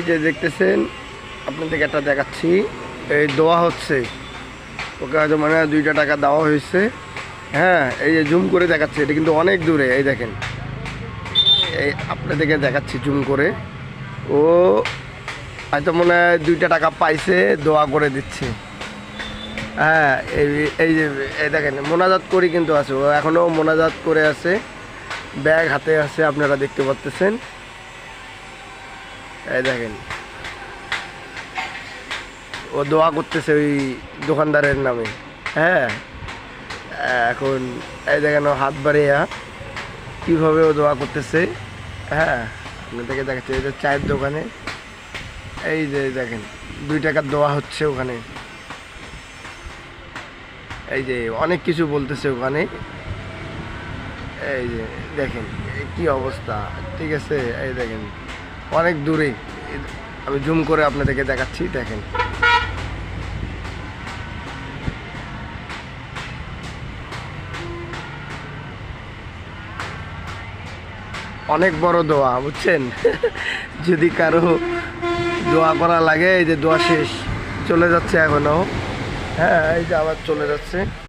যে দেখতেছেন আপনাদেরকে একটা দেখাচ্ছি, এই দোয়া হচ্ছে, ওকে হয়তো মানে 2টা টাকা দেওয়া হয়েছে। হ্যাঁ, এই যে জুম করে দেখাচ্ছে, এটা কিন্তু অনেক দূরে। এই দেখেন, এই আপনাদেরকে দেখাচ্ছি জুম করে। ও হয়তো মনে হয় 2টা টাকা পাইছে, দোয়া করে দিচ্ছে। হ্যাঁ, এই এই যে এই দেখেন মোনাজাত করি কিন্তু আছে, ও এখনও মোনাজাত করে আছে, ব্যাগ হাতে আছে, আপনারা দেখতে পাচ্ছেন। এই দেখেন ও দোয়া করতেছে ওই দোকানদারের নামে। হ্যাঁ, এখন এই দেখেন ও হাত বাড়িয়া কীভাবে ও দোয়া করতেছে। হ্যাঁ, আপনাদেরকে দেখাচ্ছে, এই যে চায়ের দোকানে এই যে দেখেন 2 টাকার দোয়া হচ্ছে ওখানে। এই যে অনেক কিছু বলতেছে ওখানে। এই যে দেখেন কি অবস্থা, ঠিক আছে। এই দেখেন অনেক দূরে, আমি জুম করে আপনাদেরকে দেখাচ্ছি, দেখেন। অনেক বড় দোয়া, বুঝছেন। যদি কারো দোয়া করা লাগে, এই যে দোয়া শেষ, চলে যাচ্ছে এখনো। হ্যাঁ, এই যে আবার চলে যাচ্ছে।